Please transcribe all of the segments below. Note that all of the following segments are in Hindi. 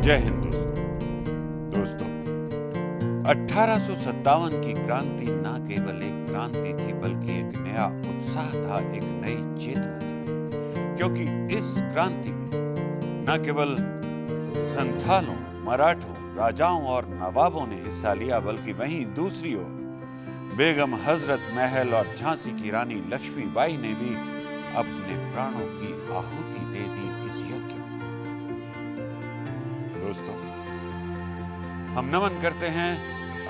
जय हिंद दोस्तों 1857 की क्रांति न केवल एक क्रांति थी बल्कि एक नया उत्साह था, एक नई चेतना थी। क्योंकि इस क्रांति में न केवल संथालों, मराठों, राजाओं और नवाबों ने हिस्सा लिया बल्कि वहीं दूसरी ओर बेगम हजरत महल और झांसी की रानी लक्ष्मीबाई ने भी अपने प्राणों की आहुति दे दी इस यज्ञ में। दोस्तों, हम नमन करते हैं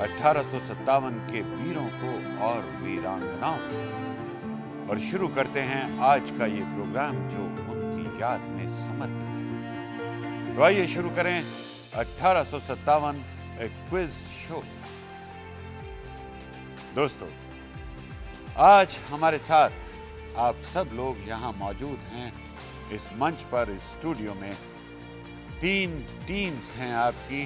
1857 के वीरों को और वीरांगनाओं को और शुरू करते हैं आज का ये प्रोग्राम जो उनकी याद में समर्पित है। तो आइए शुरू करें 1857 एक क्विज शो। दोस्तों, आज हमारे साथ आप सब लोग यहाँ मौजूद हैं इस मंच पर, इस स्टूडियो में। 3 टीम्स हैं आपकी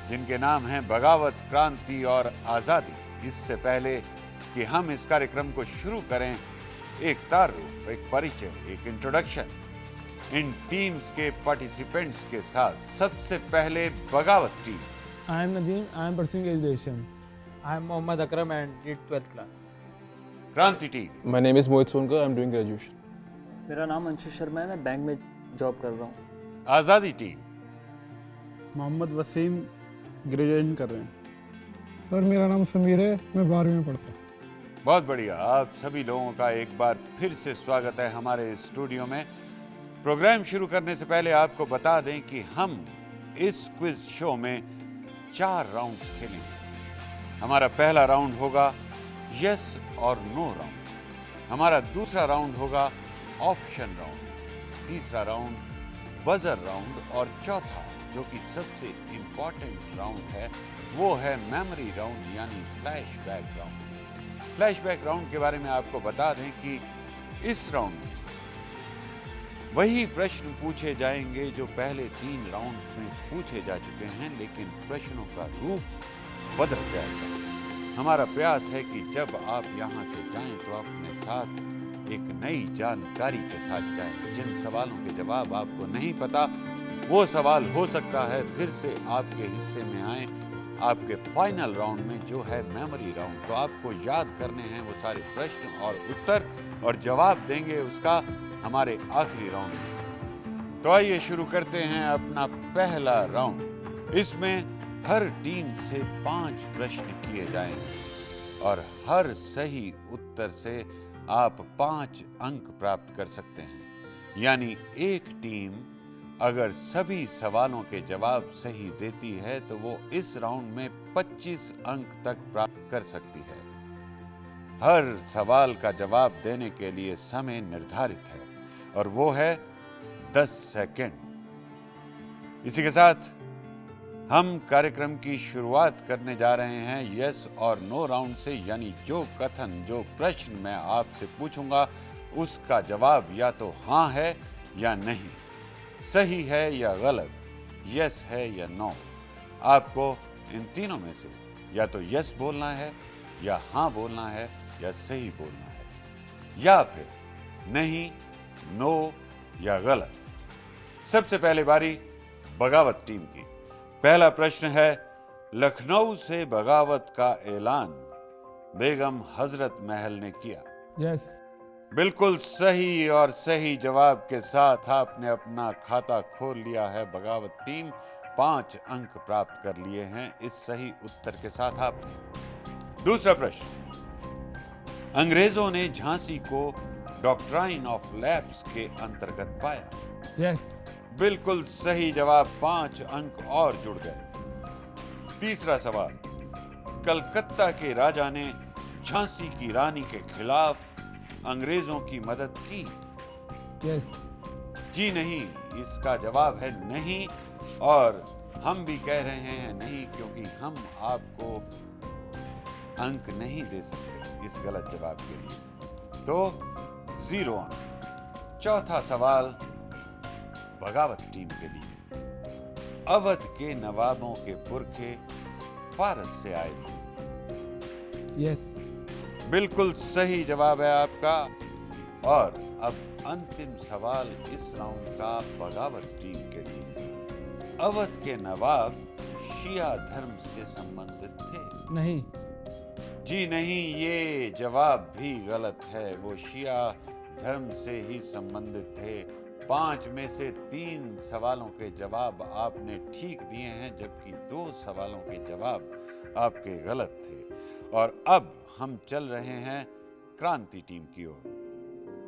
जिनके नाम हैं बगावत, क्रांति और आज़ादी। इससे पहले कि हम इस कार्यक्रम को शुरू करें, एक तारुफ, एक परिचय, एक इंट्रोडक्शन इन टीम्स के पार्टिसिपेंट्स के साथ। सबसे पहले बगावत team. I am Nadeem. I am pursuing education. I am Mohammad Akram and did 12th class. क्रांति team. My name is Mohit Sonkar. I am doing graduation. मेरा नाम अंशु शर्मा है, मैं बैंक में जॉब कर रहा हूँ। आज़ादी टीम। मोहम्मद वसीम ग्रेजुएशन कर रहे हैं। सर, मेरा नाम समीर है, मैं 12वीं में पढ़ता हूँ। बहुत बढ़िया, आप सभी लोगों का एक बार फिर से स्वागत है हमारे स्टूडियो में। प्रोग्राम शुरू करने से पहले आपको बता दें कि हम इस क्विज शो में 4 राउंड्स खेलेंगे। हमारा पहला राउंड होगा यस और नो राउंड, हमारा दूसरा राउंड होगा ऑप्शन राउंड, तीसरा राउंड बजर राउंड और चौथा जो कि सबसे इंपॉर्टेंट राउंड है वो है मेमोरी राउंड यानी फ्लैशबैक राउंड। फ्लैशबैक राउंड के बारे में आपको बता दें कि इस राउंड में वही प्रश्न पूछे जाएंगे जो पहले 3 राउंड्स में पूछे जा चुके हैं, लेकिन प्रश्नों का रूप बदल जाएगा। हमारा प्रयास है कि जब आप यहाँ से जाएं तो अपने साथ एक नई जानकारी के साथ जाएं। जिन सवालों के जवाब आपको नहीं पता वो सवाल हो सकता है फिर से आपके हिस्से में आए आपके फाइनल राउंड में जो है मेमोरी राउंड। तो आपको याद करने हैं वो सारे प्रश्न और उत्तर और जवाब देंगे उसका हमारे आखिरी राउंड में। तो आइए शुरू करते हैं अपना पहला राउंड। इसमें हर टीम से 5 प्रश्न किए जाएंगे और हर सही उत्तर से आप 5 अंक प्राप्त कर सकते हैं। यानी एक टीम अगर सभी सवालों के जवाब सही देती है तो वो इस राउंड में 25 अंक तक प्राप्त कर सकती है। हर सवाल का जवाब देने के लिए समय निर्धारित है और वो है 10 सेकंड। इसी के साथ हम कार्यक्रम की शुरुआत करने जा रहे हैं यस और नो राउंड से, यानी जो कथन, जो प्रश्न मैं आपसे पूछूंगा उसका जवाब या तो हाँ है या नहीं, सही है या गलत, यस है या नो। आपको इन तीनों में से या तो यस बोलना है या हाँ बोलना है या सही बोलना है या फिर नहीं, नो या गलत। सबसे पहले बारी बगावत टीम की। पहला प्रश्न है, लखनऊ से बगावत का ऐलान बेगम हजरत महल ने किया। यस। बिल्कुल सही और सही जवाब के साथ आपने अपना खाता खोल लिया है। बगावत टीम 5 अंक प्राप्त कर लिए हैं इस सही उत्तर के साथ आपने। दूसरा प्रश्न, अंग्रेजों ने झांसी को डॉक्ट्राइन ऑफ लैप्स के अंतर्गत पाया। यस। बिल्कुल सही जवाब, 5 अंक और जुड़ गए। तीसरा सवाल, कलकत्ता के राजा ने झांसी की रानी के खिलाफ अंग्रेजों की मदद की। यस। जी नहीं, इसका जवाब है नहीं और हम भी कह रहे हैं नहीं क्योंकि हम आपको अंक नहीं दे सकते इस गलत जवाब के लिए, तो 0 अंक। चौथा सवाल बगावत टीम के लिए, अवध के नवाबों के पुरखे फारस से आए थे। यस। बिल्कुल सही जवाब है आपका। और अब अंतिम सवाल इस राउंड का बगावत टीम के लिए, अवध के नवाब शिया धर्म से संबंधित थे? नहीं। जी नहीं, ये जवाब भी गलत है। वो शिया धर्म से ही संबंधित थे। 5 में से 3 सवालों के जवाब आपने ठीक दिए हैं, जबकि 2 सवालों के जवाब आपके गलत थे। और अब हम चल रहे हैं क्रांति टीम की ओर।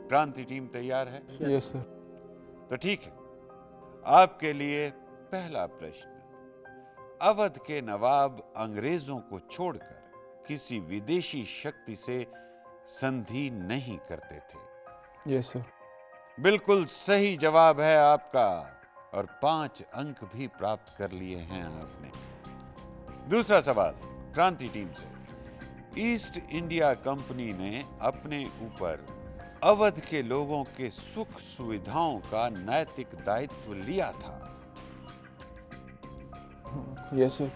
क्रांति टीम तैयार है? Yes, sir. तो ठीक है, आपके लिए पहला प्रश्न। अवध के नवाब अंग्रेजों को छोड़कर किसी विदेशी शक्ति से संधि नहीं करते थे। Yes, sir. बिल्कुल सही जवाब है आपका, और 5 अंक भी प्राप्त कर लिए हैं आपने। दूसरा सवाल क्रांति टीम से। ईस्ट इंडिया कंपनी ने अपने ऊपर अवध के लोगों के सुख सुविधाओं का नैतिक दायित्व लिया था। Yes, sir.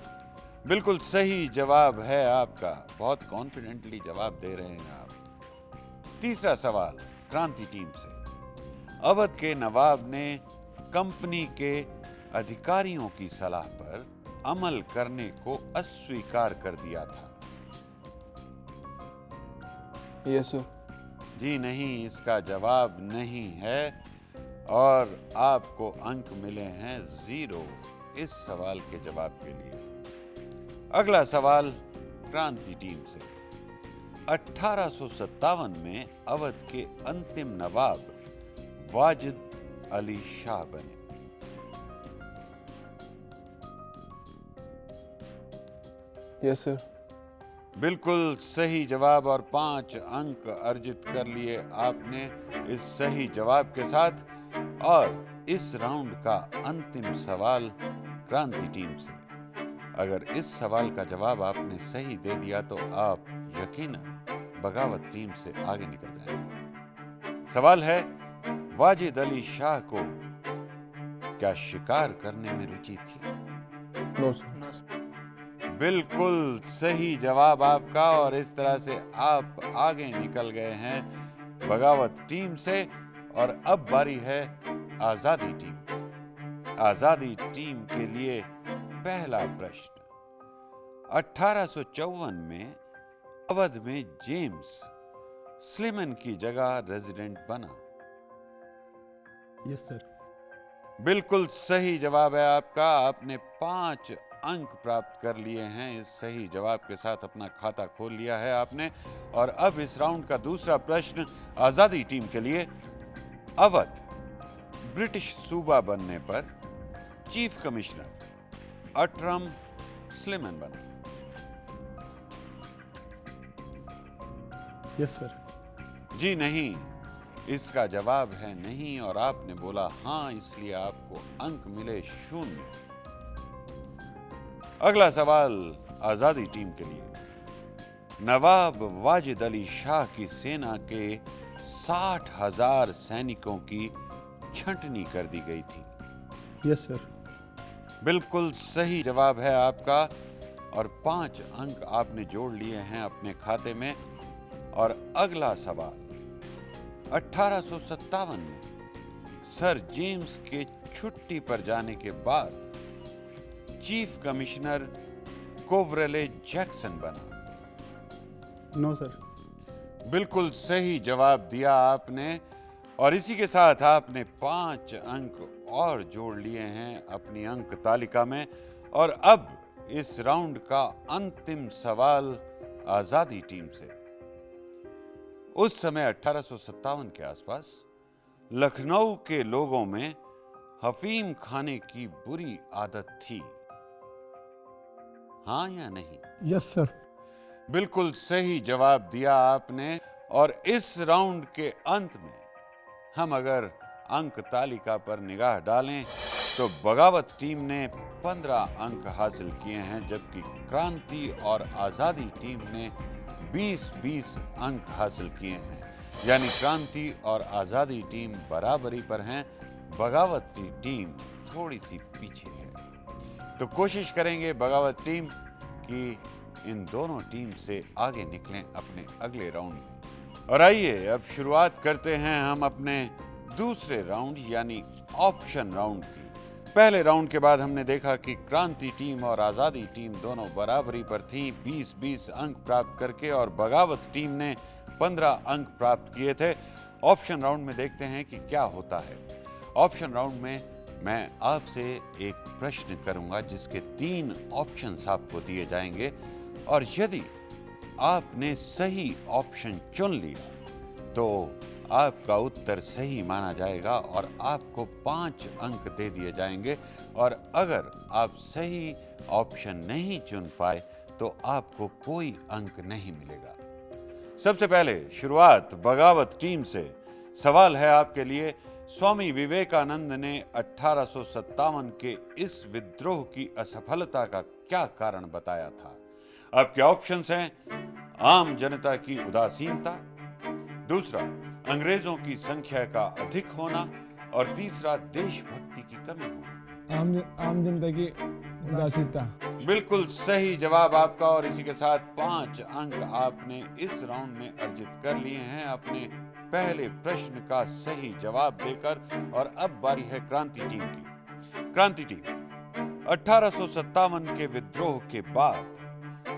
बिल्कुल सही जवाब है आपका। बहुत कॉन्फिडेंटली जवाब दे रहे हैं आप। तीसरा सवाल क्रांति टीम से। अवध के नवाब ने कंपनी के अधिकारियों की सलाह पर अमल करने को अस्वीकार कर दिया था। Yes, sir. जी नहीं, इसका जवाब नहीं है, और आपको अंक मिले हैं 0 इस सवाल के जवाब के लिए। अगला सवाल क्रांति टीम से। 1857 में अवध के अंतिम नवाब वाजिद अली शाह बने। Yes, sir. बिल्कुल सही जवाब, और 5 अंक अर्जित कर लिए आपने इस सही जवाब के साथ। और इस राउंड का अंतिम सवाल क्रांति टीम से। अगर इस सवाल का जवाब आपने सही दे दिया तो आप यकीनन बगावत टीम से आगे निकल जाएंगे। सवाल है, वाजिद अली शाह को क्या शिकार करने में रुचि थी? No, sir. बिल्कुल सही जवाब आपका, और इस तरह से आप आगे निकल गए हैं बगावत टीम से। और अब बारी है आजादी टीम। आजादी टीम के लिए पहला प्रश्न। 1854 में अवध में जेम्स स्लिमन की जगह रेजिडेंट बना। Yes sir. बिल्कुल सही जवाब है आपका। आपने 5 अंक प्राप्त कर लिए हैं। इस सही जवाब के साथ अपना खाता खोल लिया है आपने। और अब इस राउंड का दूसरा प्रश्न आजादी टीम के लिए। अवध ब्रिटिश सूबा बनने पर चीफ कमिश्नर अटरम स्लिमन बना। Yes sir. जी नहीं, इसका जवाब है नहीं, और आपने बोला हाँ, इसलिए आपको अंक मिले 0। अगला सवाल आजादी टीम के लिए। नवाब वाजिद अली शाह की सेना के 60,000 सैनिकों की छंटनी कर दी गई थी। Yes sir. बिल्कुल सही जवाब है आपका, और 5 अंक आपने जोड़ लिए हैं अपने खाते में। और अगला सवाल 1857 में सर जेम्स के छुट्टी पर जाने के बाद चीफ कमिश्नर कोवरेले जैक्सन बना। No sir. बिल्कुल सही जवाब दिया आपने, और इसी के साथ आपने 5 अंक और जोड़ लिए हैं अपनी अंक तालिका में। और अब इस राउंड का अंतिम सवाल आजादी टीम से। उस समय 1857 के आसपास लखनऊ के लोगों में अफीम खाने की बुरी आदत थी। हाँ या नहीं? Yes sir. बिल्कुल सही जवाब दिया आपने। और इस राउंड के अंत में हम अगर अंक तालिका पर निगाह डालें तो बगावत टीम ने 15 अंक हासिल किए हैं, जबकि क्रांति और आजादी टीम ने 20-20 अंक हासिल किए हैं। यानी क्रांति और आजादी टीम बराबरी पर हैं, बगावत की टीम थोड़ी सी पीछे है। तो कोशिश करेंगे बगावत टीम कि इन दोनों टीम से आगे निकलें अपने अगले राउंड में। और आइए अब शुरुआत करते हैं हम अपने दूसरे राउंड यानी ऑप्शन राउंड की। पहले राउंड के बाद हमने देखा कि क्रांति टीम और आज़ादी टीम दोनों बराबरी पर थी 20-20 अंक प्राप्त करके, और बगावत टीम ने 15 अंक प्राप्त किए थे। ऑप्शन राउंड में देखते हैं कि क्या होता है। ऑप्शन राउंड में मैं आपसे एक प्रश्न करूंगा जिसके 3 ऑप्शंस आपको दिए जाएंगे, और यदि आपने सही ऑप्शन चुन लिया तो आपका उत्तर सही माना जाएगा और आपको 5 अंक दे दिए जाएंगे, और अगर आप सही ऑप्शन नहीं चुन पाए तो आपको कोई अंक नहीं मिलेगा। सबसे पहले शुरुआत बगावत टीम से। सवाल है आपके लिए, स्वामी विवेकानंद ने 1857 के इस विद्रोह की असफलता का क्या कारण बताया था? आपके ऑप्शंस हैं आम जनता की उदासीनता, दूसरा अंग्रेजों की संख्या का अधिक होना, और तीसरा देशभक्ति की कमी होना। आम जनता की उदासीनता। बिल्कुल सही जवाब आपका, और इसी के साथ 5 अंक आपने इस राउंड में अर्जित कर लिए हैं अपने पहले प्रश्न का सही जवाब देकर। और अब बारी है क्रांति टीम की। क्रांति टीम, 1857 के विद्रोह के बाद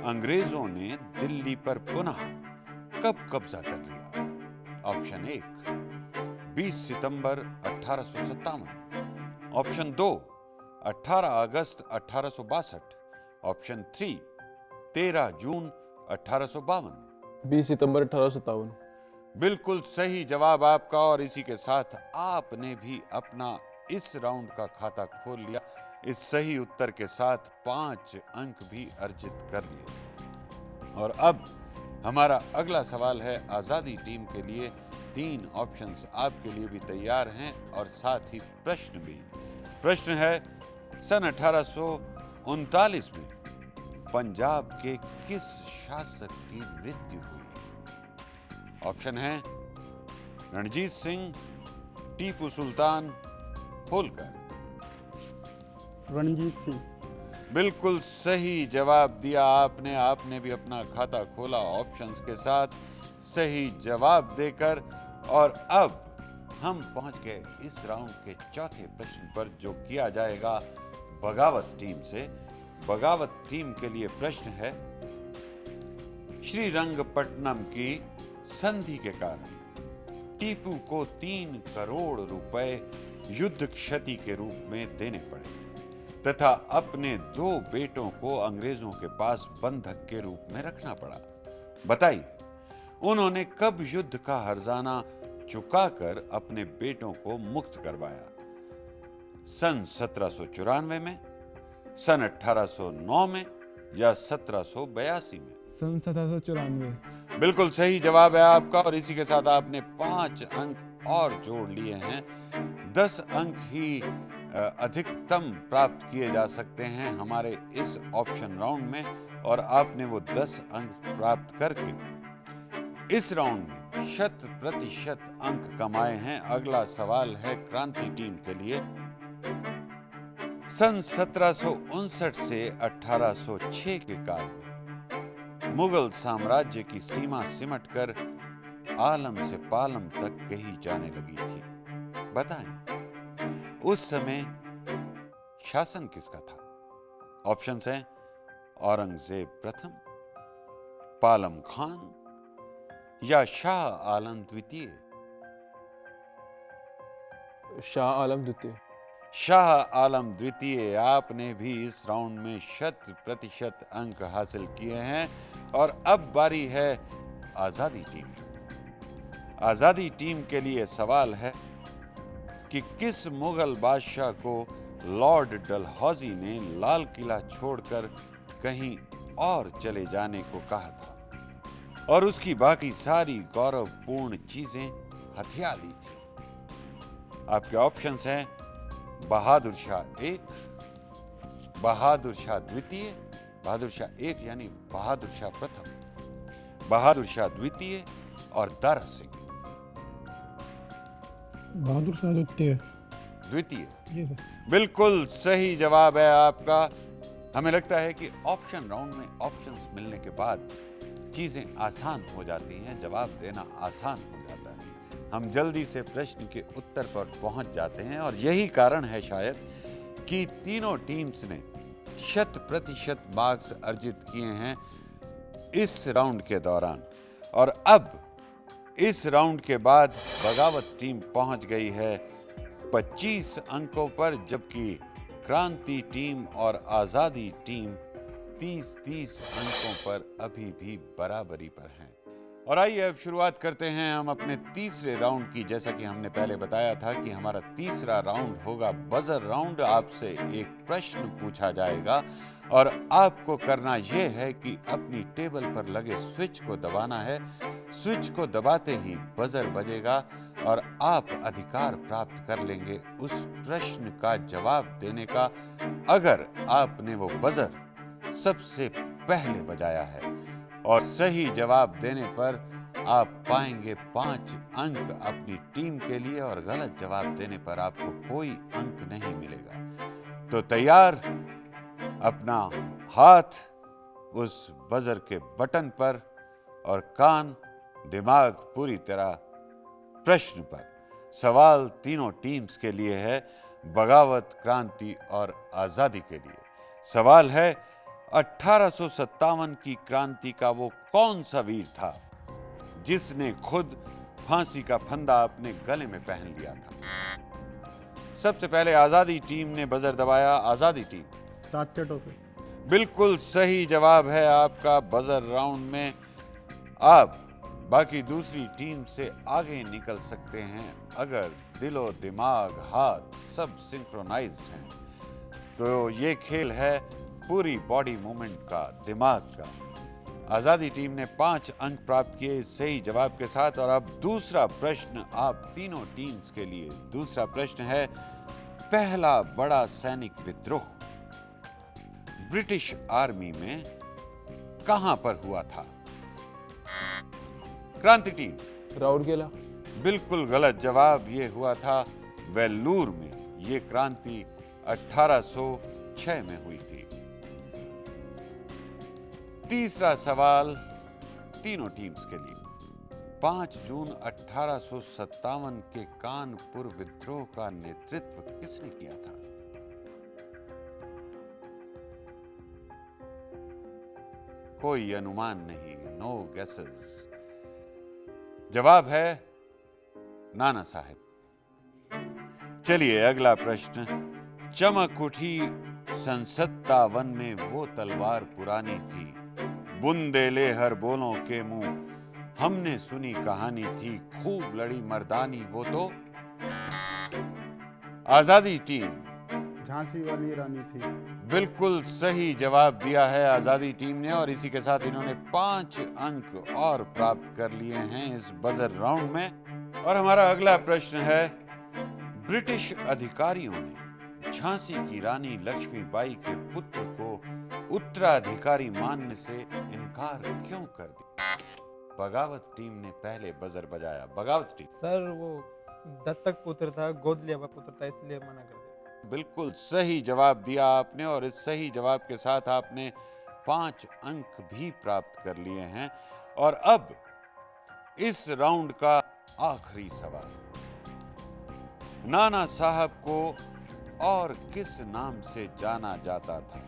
अंग्रेजों ने दिल्ली पर पुनः कब कब्जा कर लिया? ऑप्शन 1 20 सितंबर 1857, ऑप्शन 2 18 अगस्त 1862, ऑप्शन 3 13 जून 1852। 20 सितंबर 1857। बिल्कुल सही जवाब आपका, और इसी के साथ आपने भी अपना इस राउंड का खाता खोल लिया। इस सही उत्तर के साथ 5 अंक भी अर्जित कर लिए। और अब हमारा अगला सवाल है आज़ादी टीम के लिए। 3 ऑप्शंस आपके लिए भी तैयार हैं और साथ ही प्रश्न भी। प्रश्न है, सन 1839 में पंजाब के किस शासक की मृत्यु हुई? ऑप्शन है रणजीत सिंह, टीपू सुल्तान, होलकर। रणजीत सिंह। बिल्कुल सही जवाब दिया आपने। आपने भी अपना खाता खोला ऑप्शंस के साथ सही जवाब देकर। और अब हम पहुंच गए इस राउंड के चौथे प्रश्न पर, जो किया जाएगा बगावत टीम से। बगावत टीम के लिए प्रश्न है, श्रीरंगपट्टनम की संधि के कारण टीपू को 3 करोड़ रुपए युद्ध क्षति के रूप में देने पड़े तथा अपने 2 बेटों को अंग्रेजों के पास बंधक के रूप में रखना पड़ा। बताइए, उन्होंने कब युद्ध का हर्जाना चुकाकर अपने बेटों को मुक्त करवाया? सन 1794 में, सन 1809 में, या 1782 में? सन 1794। बिल्कुल सही जवाब है आपका, और इसी के साथ आपने 5 अंक और जोड़ लिए हैं। 10 अंक ही अधिकतम प्राप्त किए जा सकते हैं हमारे इस ऑप्शन राउंड में, और आपने वो 10 अंक प्राप्त करके इस राउंड में 100% अंक कमाए हैं। अगला सवाल है क्रांति टीम के लिए। सन 1759 से 1806 के काल में मुगल साम्राज्य की सीमा सिमटकर आलम से पालम तक कही जाने लगी थी। बताएं, उस समय शासन किसका था? ऑप्शंस हैं औरंगजेब प्रथम, पालम खान, या शाह आलम द्वितीय? शाह आलम द्वितीय। शाह आलम द्वितीय। आपने भी इस राउंड में 100% अंक हासिल किए हैं। और अब बारी है आजादी टीम। आजादी टीम के लिए सवाल है कि किस मुगल बादशाह को लॉर्ड डलहौजी ने लाल किला छोड़कर कहीं और चले जाने को कहा था और उसकी बाकी सारी गौरवपूर्ण चीजें हथिया ली थी? आपके ऑप्शंस हैं बहादुर शाह 1, बहादुर शाह द्वितीय, बहादुर शाह 1 यानी बहादुर शाह प्रथम, बहादुर शाह द्वितीय और दारा सिंह। बहादुर शाह द्वितीय। द्वितीय जी सर। बिल्कुल सही जवाब है आपका। हमें लगता है कि ऑप्शन राउंड में ऑप्शंस मिलने के बाद चीजें आसान हो जाती हैं, जवाब देना आसान हो जाता है। हम जल्दी से प्रश्न के उत्तर पर पहुंच जाते हैं और यही कारण है शायद कि तीनों टीम्स ने 100% मार्क्स अर्जित किए हैं इस राउंड के दौरान। और अब इस राउंड के बाद बगावत टीम पहुंच गई है 25 अंकों पर, जबकि क्रांति टीम और आजादी टीम 30-30 अंकों पर अभी भी बराबरी पर हैं। और आइए अब शुरुआत करते हैं हम अपने तीसरे राउंड की। जैसा कि हमने पहले बताया था कि हमारा तीसरा राउंड होगा बजर राउंड। आपसे एक प्रश्न पूछा जाएगा और आपको करना यह है कि अपनी टेबल पर लगे स्विच को दबाना है। स्विच को दबाते ही बजर बजेगा और आप अधिकार प्राप्त कर लेंगे उस प्रश्न का जवाब देने का, अगर आपने वो बजर सबसे पहले बजाया है। और सही जवाब देने पर आप पाएंगे 5 अंक अपनी टीम के लिए, और गलत जवाब देने पर आपको कोई अंक नहीं मिलेगा। तो तैयार, अपना हाथ उस बजर के बटन पर और कान दिमाग पूरी तरह प्रश्न पर। सवाल तीनों टीम्स के लिए है, बगावत, क्रांति और आजादी के लिए। सवाल है, 1857 की क्रांति का वो कौन सा वीर था जिसने खुद फांसी का फंदा अपने गले में पहन लिया था? सबसे पहले आजादी टीम ने बजर दबाया। आजादी टीम, तात्या टोपे। बिल्कुल सही जवाब है आपका। बजर राउंड में आप बाकी दूसरी टीम से आगे निकल सकते हैं अगर दिलो दिमाग हाथ सब सिंक्रोनाइज्ड हैं। तो ये खेल है पूरी बॉडी मूवमेंट का, दिमाग का। आजादी टीम ने 5 अंक प्राप्त किए इस सही जवाब के साथ। और अब दूसरा प्रश्न आप तीनों टीम्स के लिए। दूसरा प्रश्न है, पहला बड़ा सैनिक विद्रोह ब्रिटिश आर्मी में कहां पर हुआ था? क्रांति टीम, राउरकेला। बिल्कुल गलत जवाब। ये हुआ था वेल्लूर में। ये क्रांति 1806 में हुई थी। तीसरा सवाल तीनों टीम्स के लिए। 5 जून 1857 के कानपुर विद्रोह का नेतृत्व किसने किया था? कोई अनुमान नहीं, नो गेसेस। जवाब है नाना साहब। चलिए अगला प्रश्न। चमक उठी संसत्ता वन में वो तलवार पुरानी थी, बुंदेले हर बोलों के मुंह, हमने सुनी कहानी थी, खूब लड़ी मर्दानी वो तो। आजादी टीम, झांसी वाली रानी थी। बिल्कुल सही जवाब दिया है आजादी टीम ने। और इसी के साथ इन्होंने 5 अंक और प्राप्त कर लिए हैं इस बजर राउंड में। और हमारा अगला प्रश्न है, ब्रिटिश अधिकारियों ने झांसी की रानी लक्ष्मीबाई के पुत्र को उत्तराधिकारी मानने से इनकार क्यों कर दिया? बगावत टीम ने पहले बजर बजाया। बगावत टीम, सर वो दत्तक पुत्र था, गोद लिया हुआ पुत्र था, इसलिए मना कर दिया। बिल्कुल सही जवाब दिया आपने। और इस सही जवाब के साथ आपने 5 अंक भी प्राप्त कर लिए हैं। और अब इस राउंड का आखिरी सवाल, नाना साहब को और किस नाम से जाना जाता था?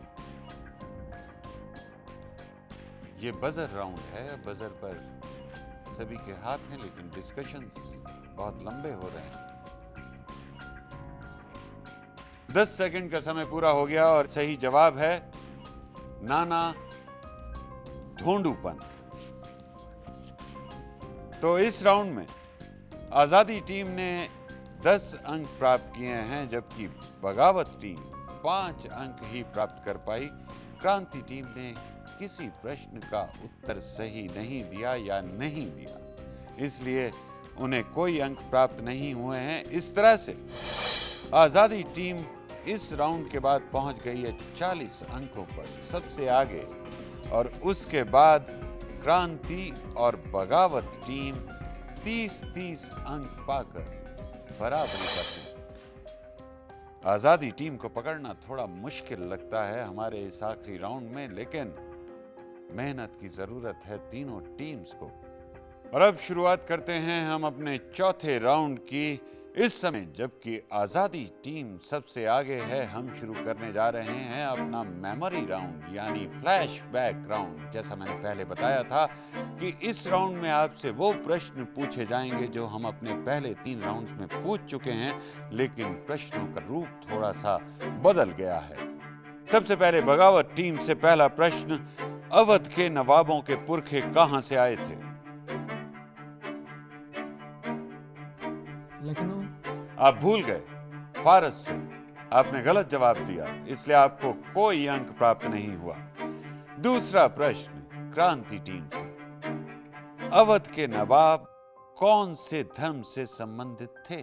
ये बजर राउंड है। बजर पर सभी के हाथ हैं, लेकिन डिस्कशंस बहुत लंबे हो रहे हैं। 10 सेकंड का समय पूरा हो गया और सही जवाब है नाना धोंडूपंत। तो इस राउंड में आजादी टीम ने 10 अंक प्राप्त किए हैं, जबकि बगावत टीम 5 अंक ही प्राप्त कर पाई। क्रांति टीम ने किसी प्रश्न का उत्तर सही नहीं दिया या नहीं दिया, इसलिए उन्हें कोई अंक प्राप्त नहीं हुए हैं। इस तरह से आजादी टीम इस राउंड के बाद पहुंच गई है 40 अंकों पर, सबसे आगे। और उसके बाद क्रांति और बगावत टीम 30-30 अंक पाकर बराबरी पर। आजादी टीम को पकड़ना थोड़ा मुश्किल लगता है हमारे इस आखिरी राउंड में, लेकिन मेहनत की जरूरत है तीनों टीम्स को। और अब शुरुआत करते हैं हम अपने चौथे राउंड की। इस समय जबकि आजादी टीम सबसे आगे है, हम शुरू करने जा रहे हैं अपना मेमोरी राउंड यानी फ्लैशबैक राउंड। जैसा मैंने पहले बताया था कि इस राउंड में आपसे वो प्रश्न पूछे जाएंगे जो हम अपने पहले 3 राउंड्स में पूछ चुके हैं, लेकिन प्रश्नों का रूप थोड़ा सा बदल गया है। सबसे पहले बगावत टीम से पहला प्रश्न, अवध के नवाबों के पुरखे कहां से आए थे? लखनऊ। आप भूल गए, फारस से। आपने गलत जवाब दिया, इसलिए आपको कोई अंक प्राप्त नहीं हुआ। दूसरा प्रश्न क्रांति टीम से, अवध के नवाब कौन से धर्म से संबंधित थे?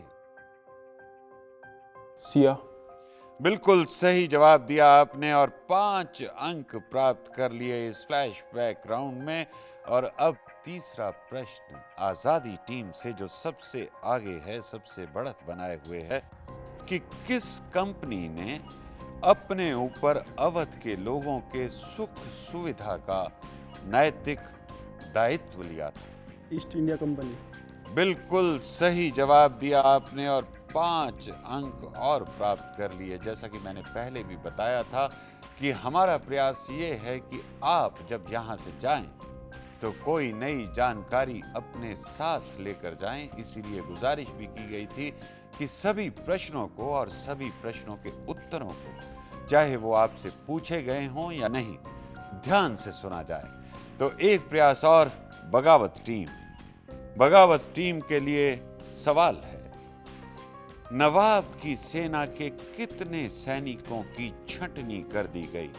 सिया। बिल्कुल सही जवाब दिया आपने और 5 अंक प्राप्त कर लिए इस फ्लैशबैक राउंड में। और अब तीसरा प्रश्न आजादी टीम से जो सबसे आगे है, सबसे बढ़त बनाए हुए है कि किस कंपनी ने अपने ऊपर अवध के लोगों के सुख सुविधा का नैतिक दायित्व लिया था? East India company. बिल्कुल सही जवाब दिया आपने और 5 अंक और प्राप्त कर लिए। जैसा कि मैंने पहले भी बताया था कि हमारा प्रयास ये है कि आप जब यहाँ से जाएं तो कोई नई जानकारी अपने साथ लेकर जाएं। इसीलिए गुजारिश भी की गई थी कि सभी प्रश्नों को और सभी प्रश्नों के उत्तरों को, चाहे वो आपसे पूछे गए हों या नहीं, ध्यान से सुना जाए। तो एक प्रयास और बगावत टीम। बगावत टीम के लिए सवाल है, नवाब की सेना के कितने सैनिकों की छंटनी कर दी गई?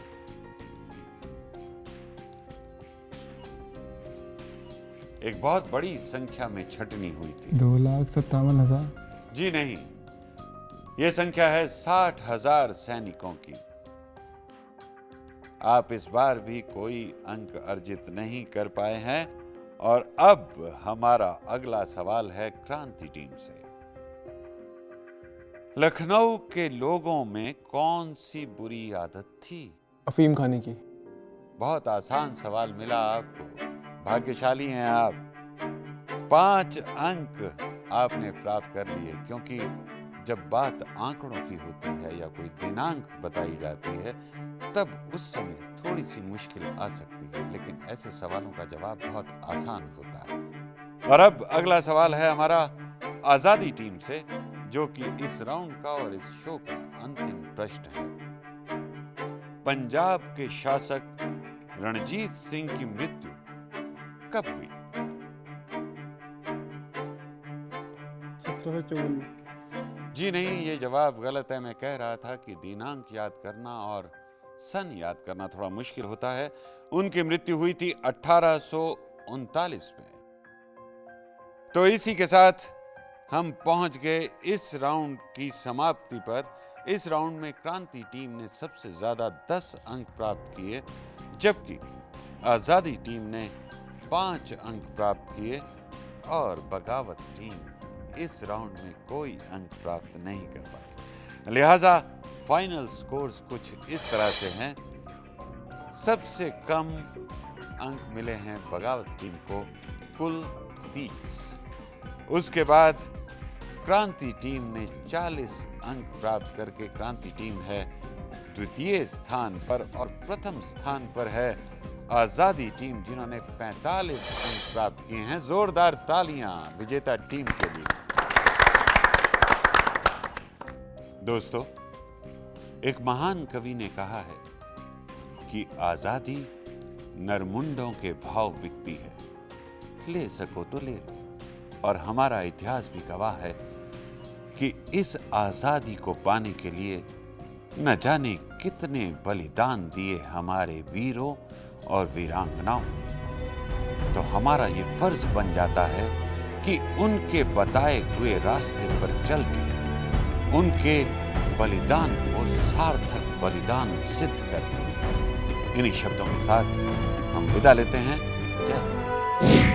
एक बहुत बड़ी संख्या में छंटनी हुई थी। 2,57,000। जी नहीं, यह संख्या है 60,000 सैनिकों की। आप इस बार भी कोई अंक अर्जित नहीं कर पाए हैं और अब हमारा अगला सवाल है क्रांति टीम से। लखनऊ के लोगों में कौन सी बुरी आदत थी? अफीम खाने की। बहुत आसान सवाल मिला आपको, भाग्यशाली हैं आप। 5 अंक आपने प्राप्त कर लिए, क्योंकि जब बात आंकड़ों की होती है या कोई दिनांक बताई जाती है तब उस समय थोड़ी सी मुश्किल आ सकती है, लेकिन ऐसे सवालों का जवाब बहुत आसान होता है। और अब अगला सवाल है हमारा आजादी टीम से, जो कि इस राउंड का और इस शो का अंतिम प्रश्न है। पंजाब के शासक रणजीत सिंह की मृत्यु कब हुई? 1754। जी नहीं, ये जवाब गलत है। मैं कह रहा था कि दिनांक याद करना और सन याद करना थोड़ा मुश्किल होता है। उनकी मृत्यु हुई थी 1839 में। तो इसी के साथ हम पहुंच गए इस राउंड की समाप्ति पर। इस राउंड में क्रांति टीम ने सबसे ज्यादा 10 अंक प्राप्त किए, जबकि आजादी टीम ने 5 अंक प्राप्त किए और बगावत टीम इस राउंड में कोई अंक प्राप्त नहीं कर पाई। लिहाजा फाइनल स्कोर्स कुछ इस तरह से हैं। सबसे कम अंक मिले हैं बगावत टीम को, कुल 30। उसके बाद क्रांति टीम ने 40 अंक प्राप्त करके क्रांति टीम है द्वितीय स्थान पर, और प्रथम स्थान पर है आजादी टीम, जिन्होंने 45 अंक प्राप्त किए हैं। जोरदार तालियां विजेता टीम के लिए। दोस्तों, एक महान कवि ने कहा है कि आजादी नरमुंडों के भाव बिकती है, ले सको तो ले लो। और हमारा इतिहास भी गवाह है कि इस आजादी को पाने के लिए न जाने कितने बलिदान दिए हमारे वीरों और वीरांगनाओं ने। तो हमारा ये फर्ज बन जाता है कि उनके बताए हुए रास्ते पर चल के उनके बलिदान को सार्थक बलिदान सिद्ध कर दें। इन्हीं शब्दों के साथ हम विदा लेते हैं। जय हिंद।